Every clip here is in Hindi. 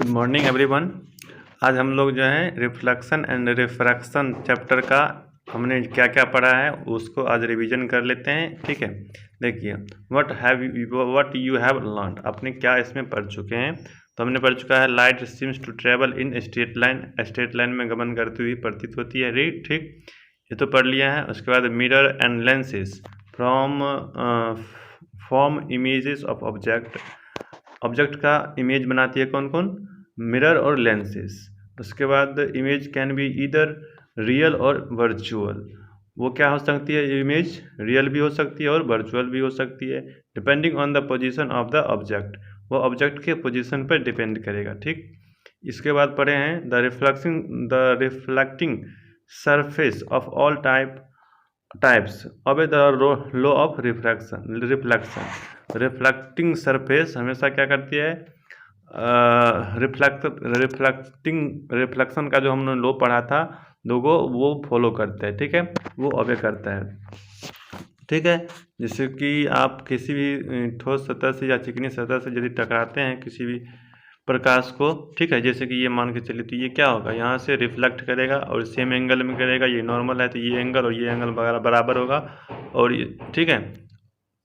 Good morning everyone. आज हम लोग जो है रिफ्लेक्शन एंड रिफ्रैक्शन चैप्टर का हमने क्या क्या पढ़ा है उसको आज रिवीजन कर लेते हैं। ठीक है, देखिए व्हाट यू हैव लर्न, आपने क्या इसमें पढ़ चुके हैं। तो हमने पढ़ चुका है light seems to travel in straight line में गमन करती हुई प्रतीत होती है। रीड, ठीक, ये तो पढ़ लिया है। उसके बाद mirror and lenses form images of object का इमेज बनाती है कौन कौन, मिरर और लेंसेज। उसके बाद इमेज कैन बी इधर रियल और वर्चुअल, वो क्या हो सकती है, इमेज रियल भी हो सकती है और वर्चुअल भी हो सकती है, depending on the position of the object, वो ऑब्जेक्ट के पोजीशन पर डिपेंड करेगा। ठीक, इसके बाद पढ़े हैं the reflecting surface of all types of the law of reflection. Reflecting surface हमेशा क्या करती है, रिफ्लेक्शन का जो हमने लॉ पढ़ा था दोगो वो फॉलो करता है। ठीक है, वो ऑबे करता है। ठीक है, जैसे कि आप किसी भी ठोस सतह से या चिकनी सतह से यदि टकराते हैं किसी भी प्रकाश को, ठीक है, जैसे कि ये मान के चलिए, तो ये क्या होगा, यहाँ से रिफ्लेक्ट करेगा और सेम एंगल में करेगा। ये नॉर्मल है तो ये एंगल और ये एंगल बराबर होगा और ये, ठीक है।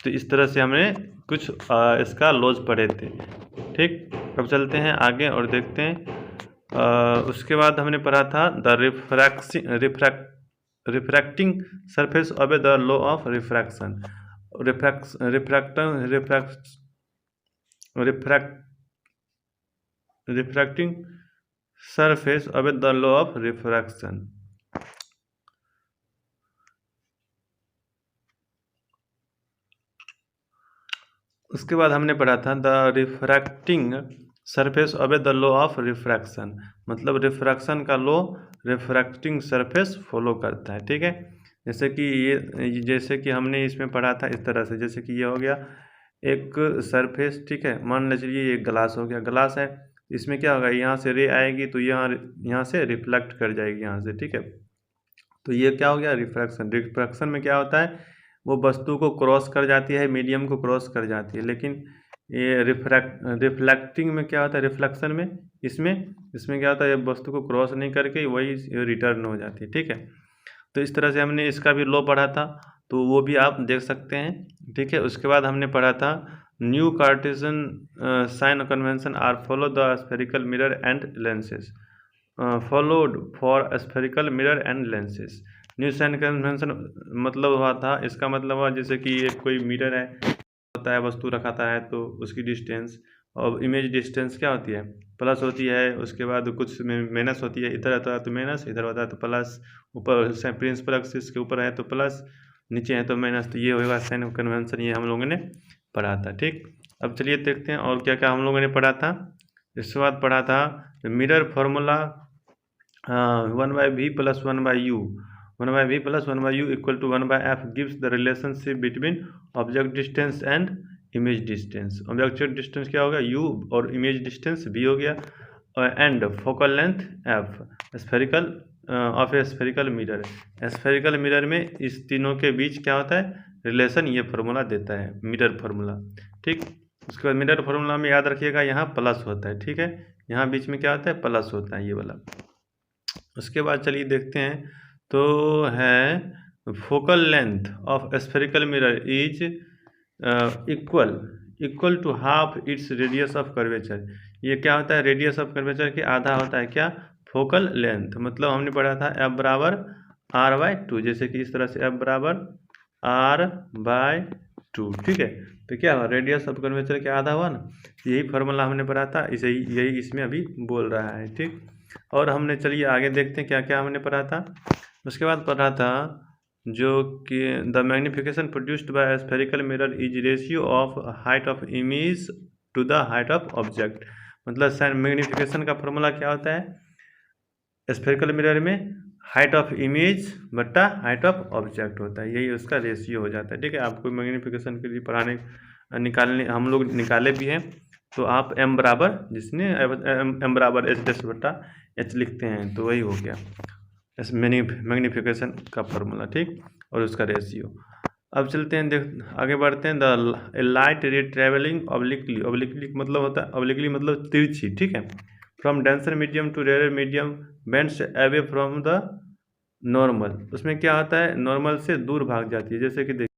तो इस तरह से हमने कुछ इसका लॉज पढ़े थे। ठीक, अब चलते हैं आगे और देखते हैं। उसके बाद हमने पढ़ा था the refracting surface of the law of refraction. Refracting surface of the law of refraction. उसके बाद हमने पढ़ा था the refracting surface of the law of refraction, मतलब रिफ्रैक्शन का लॉ रिफ्रैक्टिंग सरफेस फॉलो करता है। ठीक है, जैसे कि हमने इसमें पढ़ा था इस तरह से, जैसे कि ये हो गया एक सरफेस। ठीक है, मान लीजिए ये ग्लास हो गया, ग्लास है, इसमें क्या होगा, यहाँ से रे आएगी तो यहाँ से रिफ्लेक्ट कर जाएगी यहाँ से। ठीक है, तो ये क्या हो गया, रिफ्रैक्शन में क्या होता है, वो वस्तु को क्रॉस कर जाती है, मीडियम को क्रॉस कर जाती है। लेकिन ये रिफ्लेक्टिंग में क्या होता है, रिफ्लेक्शन में इसमें क्या होता है, वस्तु को क्रॉस नहीं करके वही रिटर्न हो जाती है। ठीक है, तो इस तरह से हमने इसका भी लॉ पढ़ा था, तो वो भी आप देख सकते हैं। ठीक है, उसके बाद हमने पढ़ा था new Cartesian sign convention are follow the spherical mirror and lenses, followed for spherical mirror and lenses. New sign convention मतलब हुआ था, इसका मतलब हुआ जैसे कि एक कोई मिरर है, होता है, वस्तु रखाता है तो उसकी डिस्टेंस और इमेज डिस्टेंस क्या होती है, प्लस होती है। उसके बाद कुछ माइनस होती है, इधर आता है तो माइनस, इधर होता है तो प्लस, ऊपर प्रिंसिपल एक्सिस के ऊपर है तो प्लस, नीचे है तो माइनस। तो ये होगा साइन कन्वेंशन, ये हम लोगों ने पढ़ा था। ठीक, अब चलिए देखते हैं और क्या क्या हम लोगों ने पढ़ा था। इसके बाद पढ़ा था mirror formula 1/v + 1/u, 1/v + 1/u equal to 1/f gives the relationship between object distance and image distance. Object distance क्या होगा, u, और इमेज डिस्टेंस v हो गया, and focal length f spherical of a spherical mirror. Spherical mirror में इस तीनों के बीच क्या होता है, रिलेशन, ये फार्मूला देता है मिरर फार्मूला। ठीक, उसके बाद मिरर फार्मूला में याद रखिएगा यहाँ प्लस होता है। ठीक है, यहाँ बीच में क्या होता है, प्लस होता है, ये वाला। उसके बाद चलिए देखते हैं, तो है focal length of spherical mirror is equal to half its radius of curvature. ये क्या होता है, रेडियस ऑफ कर्वेचर के आधा होता है क्या, फोकल लेंथ। मतलब हमने पढ़ा था F बराबर R/2, जैसे कि इस तरह से F बराबर R/2। ठीक है, तो क्या हुआ, रेडियस ऑफ कर्वेचर के आधा हुआ ना, यही फार्मूला हमने पढ़ा था, यही इसमें अभी बोल रहा है। ठीक, और हमने, चलिए आगे देखते हैं क्या क्या हमने पढ़ा था। उसके बाद पढ़ा था जो कि the magnification produced by spherical mirror is ratio of height of image to the height of object. मतलब मैग्नीफिकेशन का फॉर्मूला क्या होता है, स्फेरिकल मिरर में हाइट ऑफ इमेज बट्टा हाइट ऑफ ऑब्जेक्ट होता है, यही उसका रेशियो हो जाता है। ठीक है, आपको मैग्नीफिकेशन के लिए निकालने हम लोग निकाले भी हैं, तो आप m बराबर, जिसने m बराबर h लिखते हैं, तो वही हो गया मैग्नीफिकेशन का फॉर्मूला। ठीक, और उसका रेशियो। अब चलते हैं, आगे बढ़ते हैं। The light ray travelling obliquely मतलब होता है, ऑब्लिकली मतलब तिरछी। ठीक है, from denser medium to rare medium bends away from the normal. उसमें क्या होता है, नॉर्मल से दूर भाग जाती है। जैसे कि देखिए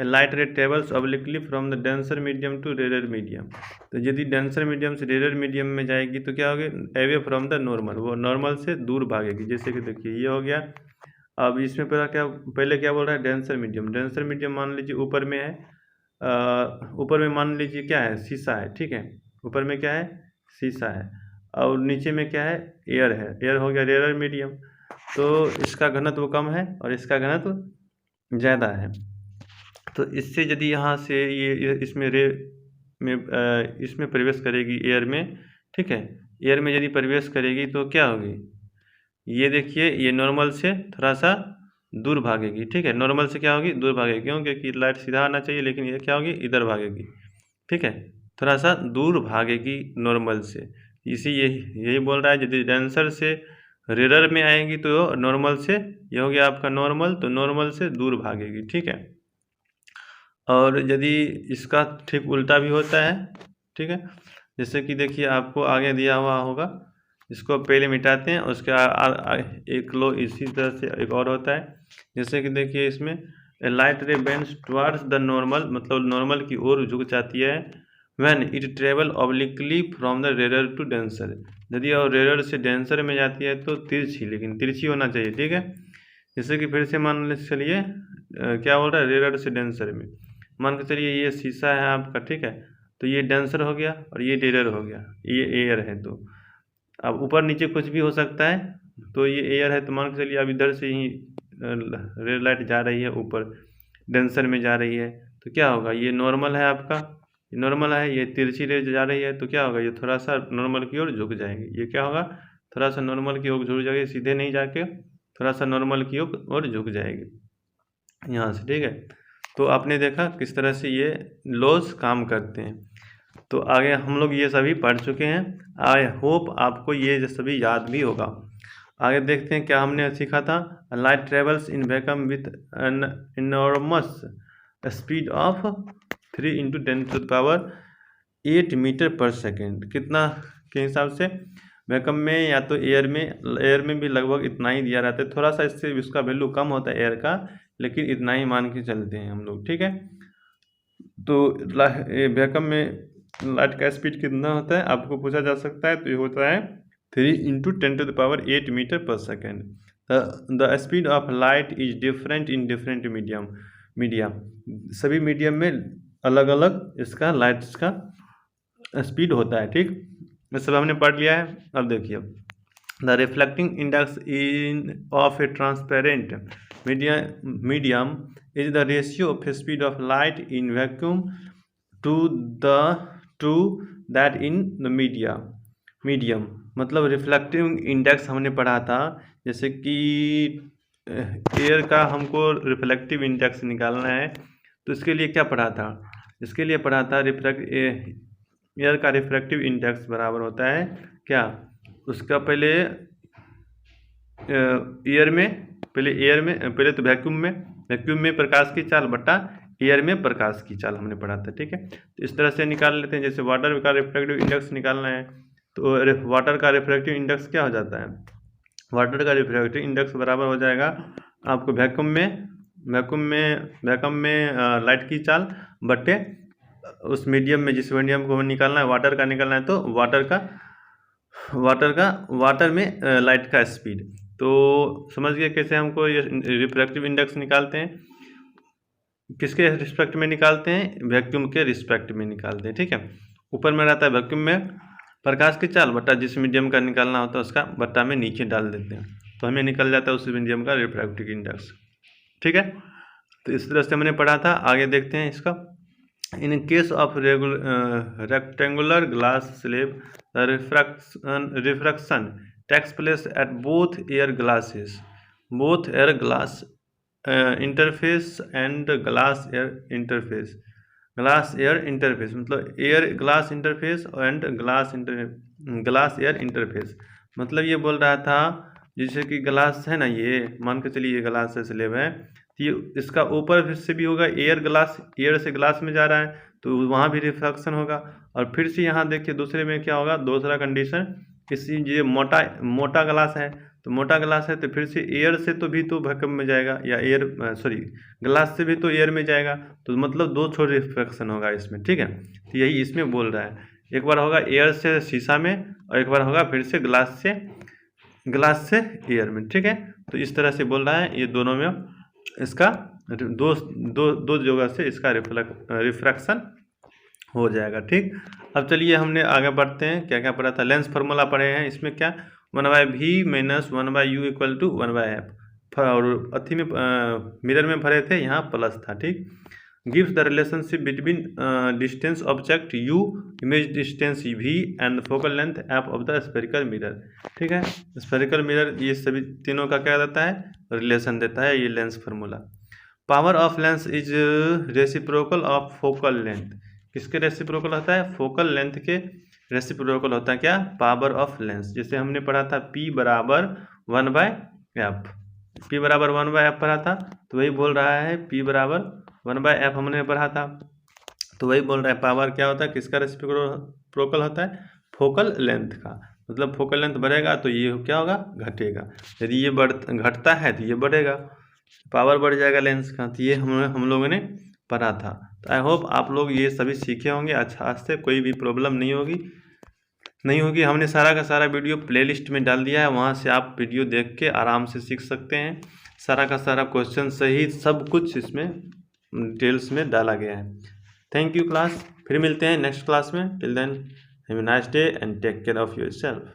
light ray travels obliquely from the denser medium to rare medium. तो यदि डेंसर मीडियम से रेयर मीडियम में जाएगी तो क्या होगी, अवे फ्रॉम द नॉर्मल, वो नॉर्मल से दूर भागेगी। जैसे कि देखिए ये हो गया। अब इसमें पहले क्या बोल रहा है, डेंसर मीडियम। डेंसर मीडियम मान लीजिए ऊपर में है, ऊपर में मान लीजिए क्या है, शीशा है, ठीक है। ऊपर में क्या है, शीशा है, और नीचे में क्या है, एयर है। एयर हो गया रेयर मीडियम। तो इसका घनत्व कम है और इसका घनत्व ज़्यादा है। तो इससे यदि यहाँ से ये इसमें इसमें प्रवेश करेगी एयर में, ठीक है। एयर में यदि प्रवेश करेगी तो क्या होगी, ये देखिए ये नॉर्मल से थोड़ा सा दूर भागेगी, ठीक है। नॉर्मल से क्या होगी, दूर भागेगी। क्यों, क्योंकि लाइट सीधा आना चाहिए, लेकिन ये क्या होगी, इधर भागेगी, ठीक है। थोड़ा सा दूर भागेगी नॉर्मल से। यही बोल रहा है, यदि डेंसर से रेयर में आएगी तो नॉर्मल से, ये हो गया आपका नॉर्मल, तो नॉर्मल से दूर भागेगी, ठीक है। और यदि इसका ठीक उल्टा भी होता है, ठीक है। जैसे कि देखिए आपको आगे दिया हुआ होगा, इसको पहले मिटाते हैं, उसके एक लो इसी तरह से एक और होता है। जैसे कि देखिए इसमें light ray bends towards the normal, मतलब नॉर्मल की ओर झुक जाती है। When it travel obliquely from the rare to denser. यदि और रेयर से डेंसर में जाती है तो तिरछी, लेकिन तिरछी होना चाहिए, ठीक है। जैसे कि फिर से मान चलिए क्या बोल रहा है, रेयर से डेंसर में। मान के चलिए ये शीशा है आपका, ठीक है। तो ये डेंसर हो गया और ये रेयर हो गया, ये एयर है। तो अब ऊपर नीचे कुछ भी हो सकता है, तो ये एयर है, तो मान के चलिए अब इधर से ही रेड लाइट जा रही है, ऊपर डेंसर में जा रही है, तो क्या होगा, ये नॉर्मल है आपका, ये नॉर्मल है, ये तिरछी रेज जा रही है, तो क्या होगा, ये थोड़ा सा नॉर्मल की ओर झुक जाएगी। ये क्या होगा, थोड़ा सा नॉर्मल की ओर झुक जाएगी, सीधे नहीं जाके थोड़ा सा नॉर्मल की ओर झुक जाएगी यहाँ से, ठीक है। तो आपने देखा किस तरह से ये लॉज काम करते हैं। तो आगे हम लोग ये सभी पढ़ चुके हैं। आई होप आपको ये सभी याद भी होगा। आगे देखते हैं क्या हमने सीखा था। Light travels in vacuum with an enormous speed of 3 × 10⁸ metre पर सेकेंड। कितना के हिसाब से, वैक्यूम में या तो एयर में भी लगभग इतना ही दिया रहता है। थोड़ा सा इससे उसका वैल्यू कम होता है एयर का, लेकिन इतना ही मान के चलते हैं हम लोग, ठीक है। तो वैक्यूम में लाइट का स्पीड कितना होता है आपको पूछा जा सकता है, तो ये होता है 3 × 10⁸ मीटर पर second. The speed of light is different in different medium. सभी मीडियम में अलग अलग इसका लाइट्स का स्पीड होता है, ठीक। ये सब हमने पढ़ लिया है। अब देखिए the reflecting index in of a transparent medium is the ratio of speed of light in vacuum to that in the medium. मतलब रिफ्लेक्टिव इंडेक्स हमने पढ़ा था, जैसे कि एयर का हमको रिफ्लेक्टिव इंडेक्स निकालना है, तो इसके लिए क्या पढ़ा था, इसके लिए पढ़ा था एयर का रिफ्रैक्टिव इंडेक्स बराबर होता है क्या, उसका पहले तो वैक्यूम में प्रकाश की चाल बटा एयर में प्रकाश की चाल हमने पढ़ा था, ठीक है। तो इस तरह से निकाल लेते हैं। जैसे वाटर का रिफ्रैक्टिव इंडेक्स निकालना है, तो वाटर का रिफ्रैक्टिव इंडेक्स क्या हो जाता है, वाटर का रिफ्रैक्टिव इंडेक्स बराबर हो जाएगा आपको वैक्यूम में लाइट की चाल बटे उस मीडियम में, जिस मीडियम को निकालना है वाटर का निकालना है, तो वाटर में लाइट का स्पीड। तो समझ गए कैसे हमको ये रिफ्रैक्टिव इंडेक्स निकालते हैं, किसके रिस्पेक्ट में निकालते हैं, वैक्यूम के रिस्पेक्ट में निकालते हैं, ठीक है। ऊपर में रहता है वैक्यूम में प्रकाश की चाल बटा जिस मीडियम का निकालना होता है उसका बट्टा में नीचे डाल देते हैं, तो हमें निकल जाता है उस मीडियम का रिफ्रैक्टिव इंडेक्स, ठीक है। तो इस तरह से हमने पढ़ा था। आगे देखते हैं इसका। In case of rectangular glass slab refraction takes place at both air glass interface and glass air interface मतलब air glass interface and glass air interface. मतलब ये बोल रहा था जैसे कि ग्लास है ना, ये मान के चलिए ये ग्लास है, स्लेब है, तो ये इसका ऊपर से भी होगा, एयर से ग्लास में जा रहा है तो वहाँ भी रिफ्रैक्शन होगा। और फिर से यहाँ देखिए दूसरे में क्या होगा, दूसरा कंडीशन किसी ये मोटा ग्लास है तो मोटा ग्लास है तो फिर से एयर से तो भी तो वैक्यूम में जाएगा, या एयर ग्लास से भी तो एयर में जाएगा, तो मतलब 2 छोर रिफ्रैक्शन होगा इसमें, ठीक है। तो यही इसमें बोल रहा है, एक बार होगा एयर से शीशा में और एक बार होगा फिर से ग्लास से एयर में, ठीक है। तो इस तरह से बोल रहा है, ये दोनों में इसका दो जगह से इसका रिफ्रैक्शन हो जाएगा, ठीक। अब चलिए हमने आगे बढ़ते हैं, क्या क्या पढ़ा था, लेंस फार्मूला पढ़े हैं। इसमें क्या 1/v minus 1/u equal to 1/f, और अथी में मिरर में भरे थे, यहाँ प्लस था, ठीक। Gives the relationship between distance object u, image distance v and focal length f of the spherical mirror, ठीक है। स्फेरिकल मिरर ये सभी तीनों का क्या देता है, रिलेशन देता है ये lens formula. Power of lens is reciprocal of focal length, किसके रेसिप्रोकल होता है, फोकल लेंथ के रेसिप्रोकल होता है क्या, पावर ऑफ लेंस। जैसे हमने पढ़ा था P बराबर 1/f, P बराबर 1/f पढ़ा था, तो वही बोल रहा है P बराबर 1/f हमने पढ़ा था, तो वही बोल रहा है पावर क्या होता है, किसका रेसिप्रोकल होता है, फोकल लेंथ का। मतलब फोकल लेंथ बढ़ेगा तो ये क्या होगा, घटेगा, यदि ये घटता है तो ये बढ़ेगा, पावर बढ़ जाएगा लेंस का। तो ये हम लोगों ने पढ़ा था। तो आई होप आप लोग ये सभी सीखे होंगे अच्छा से, कोई भी प्रॉब्लम नहीं होगी। हमने सारा का सारा वीडियो प्लेलिस्ट में डाल दिया है, वहाँ से आप वीडियो देख के आराम से सीख सकते हैं। सारा का सारा क्वेश्चन सहित सब कुछ इसमें डिटेल्स में डाला गया है। थैंक यू क्लास, फिर मिलते हैं नेक्स्ट क्लास में। Till then have a nice day and take care of yourself.